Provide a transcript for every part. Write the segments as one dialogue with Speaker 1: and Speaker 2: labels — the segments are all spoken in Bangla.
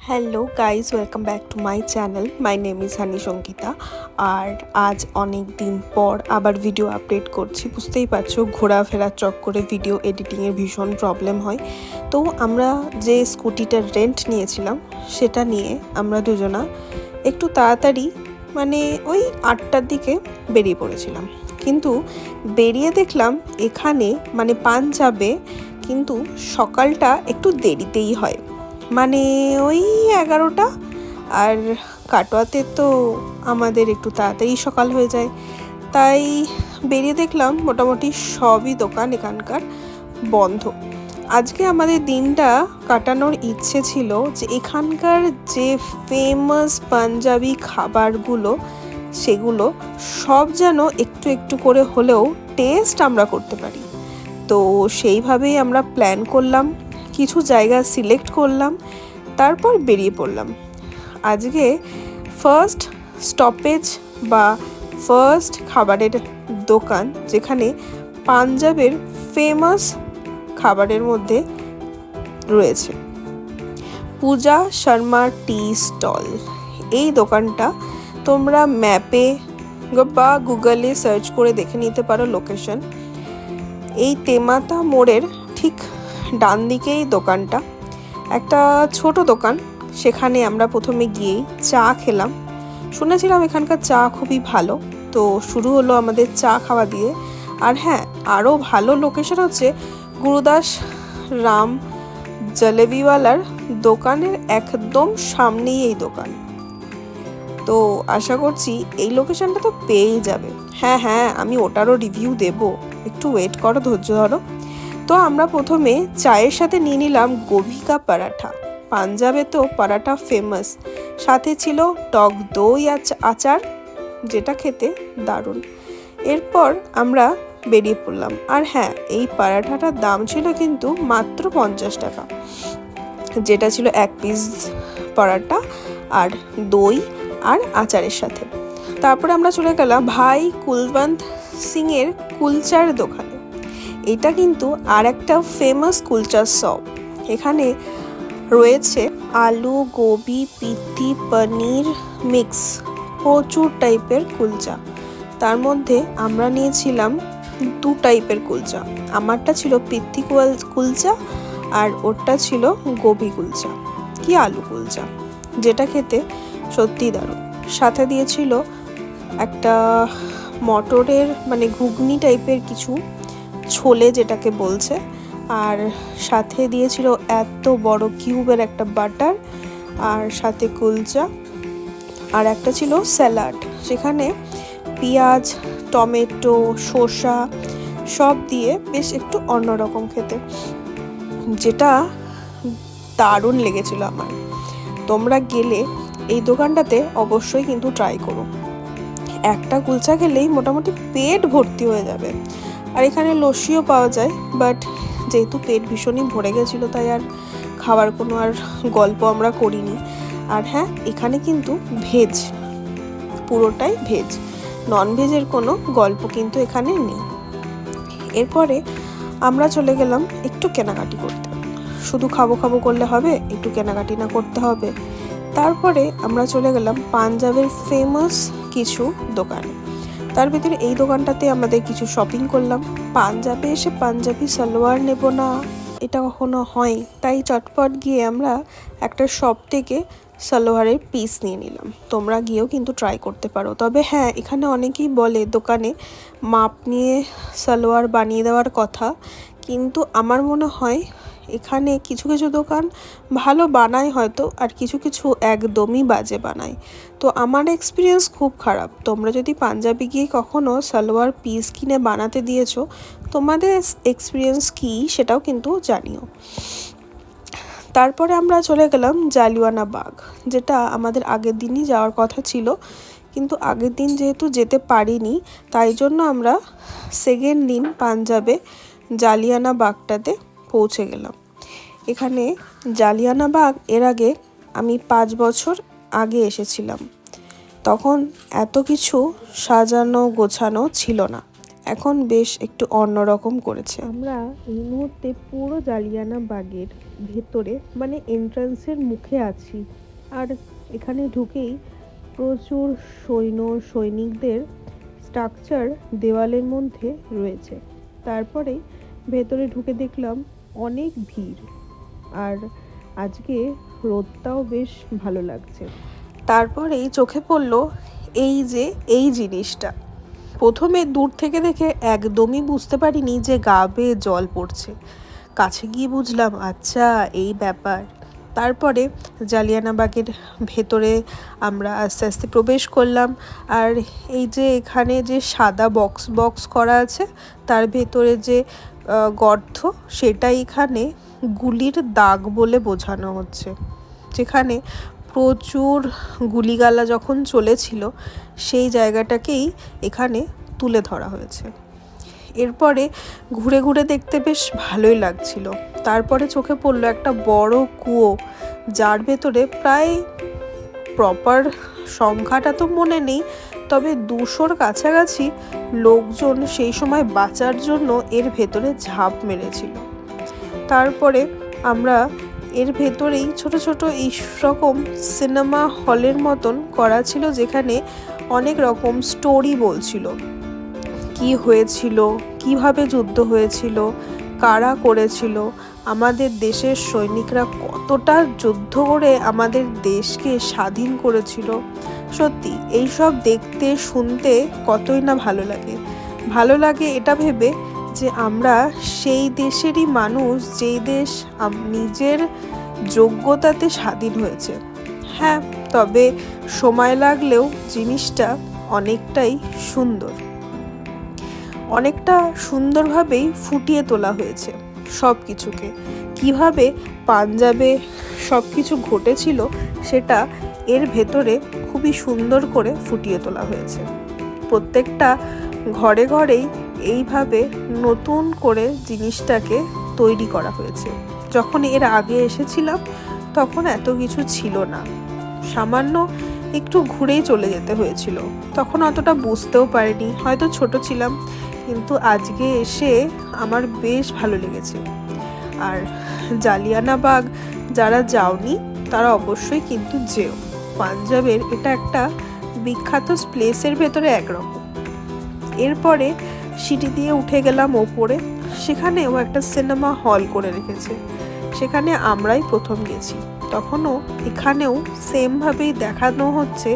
Speaker 1: Hello guys, welcome back to my channel. My name is Honey Sangeeta. আর আজ অনেক দিন পর আবার ভিডিও আপডেট করছি। বুঝতেই পারছো, ঘোরাফেরার চক্করে ভিডিও এডিটিংয়ের ভীষণ প্রবলেম হয়। তো আমরা যে স্কুটিটার রেন্ট নিয়েছিলাম সেটা নিয়ে আমরা দুজনা একটু তাড়াতাড়ি মানে ওই 8টার দিকে বেরিয়ে পড়েছিলাম। কিন্তু বেরিয়ে দেখলাম এখানে মানে পাঞ্জাবে কিন্তু সকালটা একটু দেরিতেই হয়, মানে ওই 11টা। আর কাটোয়াতে তো আমাদের একটু তাড়াতাড়ি সকাল হয়ে যায়। তাই বেরিয়ে দেখলাম মোটামুটি সবই দোকান এখানকার বন্ধ। আজকে আমাদের দিনটা কাটানোর ইচ্ছে ছিল যে এখানকার যে ফেমাস পাঞ্জাবি খাবারগুলো সেগুলো সব যেন একটু একটু করে হলেও টেস্ট আমরা করতে পারি। তো সেইভাবেই আমরা প্ল্যান করলাম, কিছু জায়গা সিলেক্ট করলাম, তারপর বেরিয়ে পড়লাম। আজকে ফার্স্ট স্টপেজ বা ফার্স্ট খাবারের দোকান যেখানে পাঞ্জাবের ফেমাস খাবারের মধ্যে রয়েছে পূজা শর্মা টি স্টল। এই দোকানটা তোমরা ম্যাপে বা গুগলে সার্চ করে দেখে নিতে পারো লোকেশন। এই তেমাতা মোড়ের ঠিক ডান দিকেই দোকানটা, একটা ছোট দোকান। সেখানে আমরা প্রথমে গিয়েই চা খেলাম। শুনেছিলাম এখানকার চা খুবই ভালো, তো শুরু হলো আমাদের চা খাওয়া দিয়ে। আর হ্যাঁ, আরও ভালো লোকেশন হচ্ছে গুরুদাস রাম জলেবিওয়ালার দোকানের একদম সামনেই এই দোকান। তো আশা করছি এই লোকেশনটা তো পেয়েই যাবে। হ্যাঁ, আমি ওটারও রিভিউ দেব, একটু ওয়েট করো, ধৈর্য ধরো। তো আমরা প্রথমে চায়ের সাথে নিয়ে নিলাম গোভি কা পরাঠা। পাঞ্জাবে তো পরাঠা ফেমাস, সাথে ছিল টক দই আচার, যেটা খেতে দারুণ। এরপর আমরা বেরিয়ে পড়লাম। আর হ্যাঁ, এই পরাঠাটার দাম ছিল কিন্তু মাত্র 50 টাকা, যেটা ছিল এক পিস পরাঠা আর দই আর আচারের সাথে। তারপরে আমরা চলে গেলাম ভাই কুলবন্ত সিংয়ের কুলচার দোকানে। এটা কিন্তু আর একটা ফেমাস কুলচার শপ। এখানে রয়েছে আলু, গোবি, পিত্তি, পনির মিক্স, প্রচুর টাইপের কুলচা। তার মধ্যে আমরা নিয়েছিলাম 2 টাইপের কুলচা। আমারটা ছিল পিত্তি কুলচা আর ওরটা ছিল গোবি কুলচা কি আলু কুলচা, যেটা খেতে সত্যিই দারুণ। সাথে দিয়েছিল একটা মটরের মানে ঘুগনি টাইপের কিছু, ছোলে যেটাকে বলছে। আর সাথে দিয়েছিল এত বড় কিউবের একটা বাটার, আর সাথে কুলচা। আর একটা ছিল স্যালাড, সেখানে পেঁয়াজ, টমেটো, শসা সব দিয়ে বেশ একটু অন্যরকম খেতে, যেটা দারুণ লেগেছিল আমার। তোমরা গেলে এই দোকানটাতে অবশ্যই কিন্তু ট্রাই করো। একটা কুলচা খেলেই মোটামুটি পেট ভর্তি হয়ে যাবে। আর এখানে লস্যিও পাওয়া যায়, বাট যেহেতু পেট ভীষণই ভরে গেছিলো তাই আর খাওয়ার কোনো আর গল্প আমরা করিনি। আর হ্যাঁ, এখানে কিন্তু ভেজ, পুরোটাই ভেজ, ননভেজের কোনো গল্প কিন্তু এখানে নেই। এরপরে আমরা চলে গেলাম একটু কেনাকাটি করতে। শুধু খাবো খাবো করলে হবে, একটু কেনাকাটি না করতে হবে। তারপরে আমরা চলে গেলাম পাঞ্জাবের ফেমাস কিছু দোকানে। তার ভিতরে এই দোকানটাতে আমাদের কিছু শপিং করলাম। পাঞ্জাবে এসে পাঞ্জাবি সালোয়ার নেব না, এটা কখনো হয়, তাই চটপট গিয়ে আমরা একটা শপ থেকে সালোয়ারের পিস নিয়ে নিলাম। তোমরা গিয়েও কিন্তু ট্রাই করতে পারো। তবে হ্যাঁ, এখানে অনেকেই বলে দোকানে মাপ নিয়ে সালোয়ার বানিয়ে দেওয়ার কথা, কিন্তু আমার মনে হয় এখানে কিছু কিছু দোকান ভালো বানায় হয়তো, আর কিছু কিছু একদমই বাজে বানায়। তো আমার এক্সপিরিয়েন্স খুব খারাপ। তোমরা যদি পাঞ্জাবি গিয়ে কখনো সালোয়ার পিস কিনে বানাতে দিয়েছো, তোমাদের এক্সপিরিয়েন্স কী সেটাও কিন্তু জানিও। তারপরে আমরা চলে গেলাম জালিয়ানা বাগ, যেটা আমাদের আগের দিনই যাওয়ার কথা ছিল, কিন্তু আগের দিন যেহেতু যেতে পারিনি, তাই জন্য আমরা সেকেন্ড দিন পাঞ্জাবে জালিয়ানা বাগটাতে পৌঁছে গেলাম। এখানে জালিয়ানা বাগ এর আগে আমি 5 বছর আগে এসেছিলাম, তখন এত কিছু সাজানো গোছানো ছিল না। এখন বেশ একটু অন্যরকম করেছে। আমরা এই মুহূর্তে পুরো জালিয়ানা বাগের ভেতরে মানে এন্ট্রান্সের মুখে আছি। আর এখানে ঢুকেই প্রচুর সৈনিকদের স্ট্রাকচার দেওয়ালের মধ্যে রয়েছে। তারপরে ভেতরে ঢুকে দেখলাম অনেক ভিড়, আর আজকে রোদটাও বেশ ভালো লাগছে। তারপরেই চোখে পড়ল এই জিনিসটা। প্রথমে দূর থেকে দেখে একদমই বুঝতে পারিনি যে গা বেয়ে জল পড়ছে। কাছে গিয়ে বুঝলাম আচ্ছা এই ব্যাপার। তারপরে জালিয়ানাবাগের ভেতরে আমরা আস্তে আস্তে প্রবেশ করলাম। আর এই যে এখানে যে সাদা বক্স করা আছে, তার ভেতরে যে গর্ত, সেটা এখানে গুলির দাগ বলে বোঝানো হচ্ছে। যেখানে প্রচুর গুলিগালা যখন চলেছিল, সেই জায়গাটাকেই এখানে তুলে ধরা হয়েছে। এরপরে ঘুরে ঘুরে দেখতে বেশ ভালোই লাগছিল। তারপরে চোখে পড়লো একটা বড় কুয়ো, যার ভেতরে প্রায় প্রপার সংখ্যাটা তো মনে নেই, তবে 200-র কাছাকাছি লোকজন সেই সময় বাঁচার জন্য এর ভেতরে ঝাঁপ মেরেছিল। তারপরে আমরা এর ভেতরেই ছোট ছোট এই রকম সিনেমা হলের মতন করা ছিল, যেখানে অনেক রকম স্টোরি বলছিল, কি হয়েছিল, কিভাবে যুদ্ধ হয়েছিল, কারা করেছিল, আমাদের দেশের সৈনিকরা কতটা যুদ্ধ করে আমাদের দেশকে স্বাধীন করেছিল। সত্যি এইসব দেখতে শুনতে কতই না ভালো লাগে এটা ভেবে যে আমরা সেই দেশেরই মানুষ, যেই দেশ নিজের যোগ্যতাতে স্বাধীন হয়েছে। হ্যাঁ, তবে সময় লাগলেও জিনিসটা অনেকটাই অনেকটা সুন্দরভাবেই ফুটিয়ে তোলা হয়েছে সব কিছুকে। কীভাবে পাঞ্জাবে সব কিছু ঘটেছিল সেটা এর ভেতরে খুবই সুন্দর করে ফুটিয়ে তোলা হয়েছে। প্রত্যেকটা ঘরে ঘরেই এইভাবে নতুন করে জিনিসটাকে তৈরি করা হয়েছে। যখন এর আগে এসেছিলাম তখন এত কিছু ছিল না, সামান্য একটু ঘুরেই চলে যেতে হয়েছিল। তখন অতটা বুঝতেও পারিনি, হয়তো ছোট ছিলাম, কিন্তু আজকে এসে আমার বেশ ভালো লেগেছে। আর জালিয়ানাবাগ যারা যাওনি তারা অবশ্যই কিন্তু যেও। পাঞ্জাবের এটা একটা বিখ্যাত প্লেসের ভেতরে একরকম। এরপরে সিঁড়ি দিয়ে উঠে গেলাম ওপরে। সেখানেও একটা সিনেমা হল করে রেখেছে, সেখানে আমরাই প্রথম গেছি। তখনও এখানেও সেমভাবেই দেখানো হচ্ছে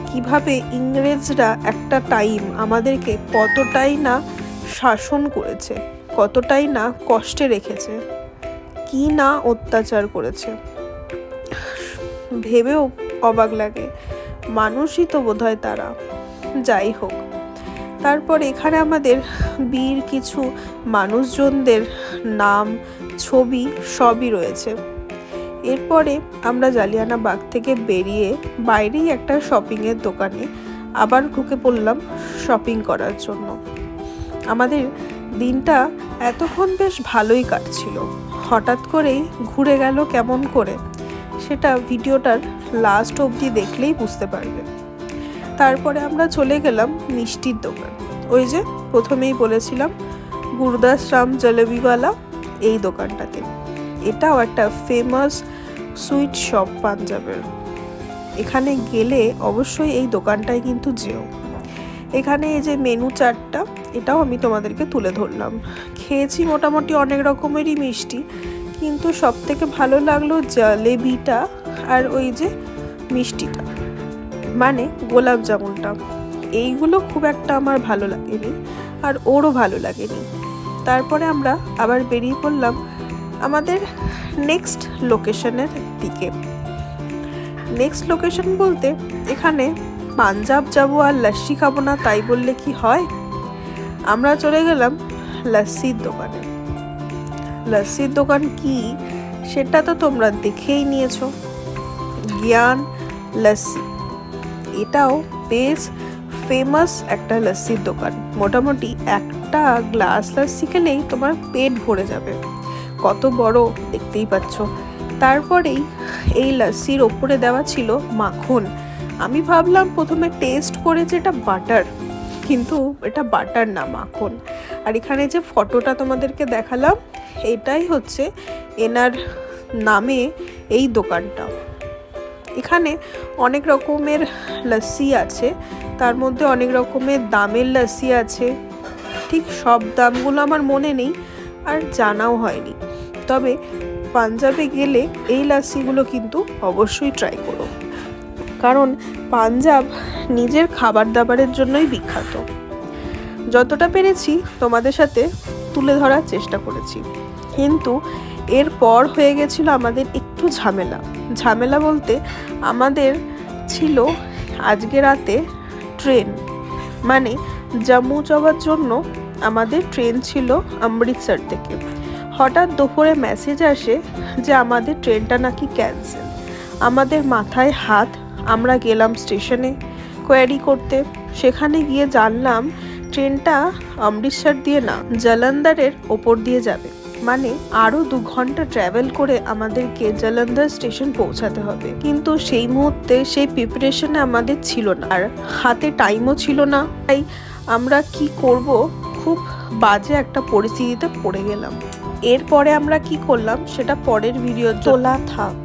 Speaker 1: কিভাবে ইংরেজরা একটা টাইম আমাদেরকে কতটাই না শাসন করেছে, কতটাই না কষ্টে রেখেছে, কি না অত্যাচার করেছে। ভেবেও অবাক লাগে, মানুষই তো বোধহয় তারা। যাই হোক, তারপর এখানে আমাদের বীর কিছু মানুষজনদের নাম, ছবি সবই রয়েছে। এরপরে আমরা জালিয়ানাবাগ থেকে বেরিয়ে বাইরেই একটা শপিংয়ের দোকানে আবার ঢুকে পড়লাম শপিং করার জন্য। আমাদের দিনটা এতক্ষণ বেশ ভালোই কাটছিল, হঠাৎ করেই ঘুরে গেল কেমন করে, সেটা ভিডিওটার লাস্ট অবধি দেখলেই বুঝতে পারবে। তারপরে আমরা চলে গেলাম মিষ্টির দোকান। ওই যে প্রথমেই বলেছিলাম গুরুদাস রাম জলেবিওয়ালা, এই দোকানটাতে। এটাও একটা ফেমাস সুইট শপ পাঞ্জাবের। এখানে গেলে অবশ্যই এই দোকানটায় কিন্তু যেও। এখানে এই যে মেনু চার্টটা, এটাও আমি তোমাদেরকে তুলে ধরলাম। খেয়েছি মোটামুটি অনেক রকমেরই মিষ্টি, কিন্তু সব থেকে ভালো লাগলো জলেবিটা আর ওই যে মিষ্টিটা, মানে গোলাপ জামুনটা। এইগুলো খুব একটা আমার ভালো লাগেনি, আর ওরও ভালো লাগেনি। তারপরে আমরা আবার বেরিয়ে পড়লাম আমাদের নেক্সট লোকেশনের দিকে। নেক্সট লোকেশন বলতে এখানে পাঞ্জাব যাবো আর লস্যি খাবো না তাই বললে কি হয়। আমরা চলে গেলাম লস্যির দোকানে। লস্যির দোকান কি সেটা তো তোমরা দেখেই নিয়েছো, জ্ঞান লস্যি। এটাও বেশ ফেমাস একটা লস্যির দোকান। মোটামুটি একটা গ্লাস লস্যি খেলেই তোমার পেট ভরে যাবে, কত বড় দেখতেই পাচ্ছ। তারপরেই এই লস্যির ওপরে দেওয়া ছিল মাখন। আমি ভাবলাম প্রথমে টেস্ট করে যেটা বাটার, কিন্তু এটা বাটার না, মাখন। আর এখানে যে ফটোটা তোমাদেরকে দেখালাম, এটাই হচ্ছে এনার নামে এই দোকানটা। এখানে অনেক রকমের লস্যি আছে, তার মধ্যে অনেক রকমের দামের লস্যি আছে। ঠিক সব দামগুলো আমার মনে নেই আর জানাও হয়নি, তবে পাঞ্জাবে গেলে এই লস্যিগুলো কিন্তু অবশ্যই ট্রাই করো, কারণ পাঞ্জাব নিজের খাবার দাবারের জন্যই বিখ্যাত। যতটা পেরেছি তোমাদের সাথে তুলে ধরার চেষ্টা করেছি, কিন্তু এরপর হয়ে গেছিলো আমাদের একটু ঝামেলা বলতে আমাদের ছিল আজকে রাতে ট্রেন, মানে জম্মু যাওয়ার জন্য আমাদের ট্রেন ছিল অমৃতসর থেকে। হঠাৎ দুপুরে মেসেজ আসে যে আমাদের ট্রেনটা নাকি ক্যান্সেল। আমাদের মাথায় হাত, আমরা গেলাম স্টেশনে কোয়ারি করতে। সেখানে গিয়ে জানলাম ট্রেনটা অমৃতসর দিয়ে না, জলন্ধরের ওপর দিয়ে যাবে, মানে আরও 2 ঘন্টা ট্রাভেল করে আমাদেরকে জলন্ধর স্টেশন পৌঁছাতে হবে। কিন্তু সেই মুহূর্তে সেই প্রিপারেশনে আমাদের ছিল না, আর হাতে টাইমও ছিল না। তাই আমরা কি করব, খুব বাজে একটা পরিস্থিতিতে পড়ে গেলাম। এরপরে আমরা কি করলাম সেটা পরের ভিডিও তোলা থাক।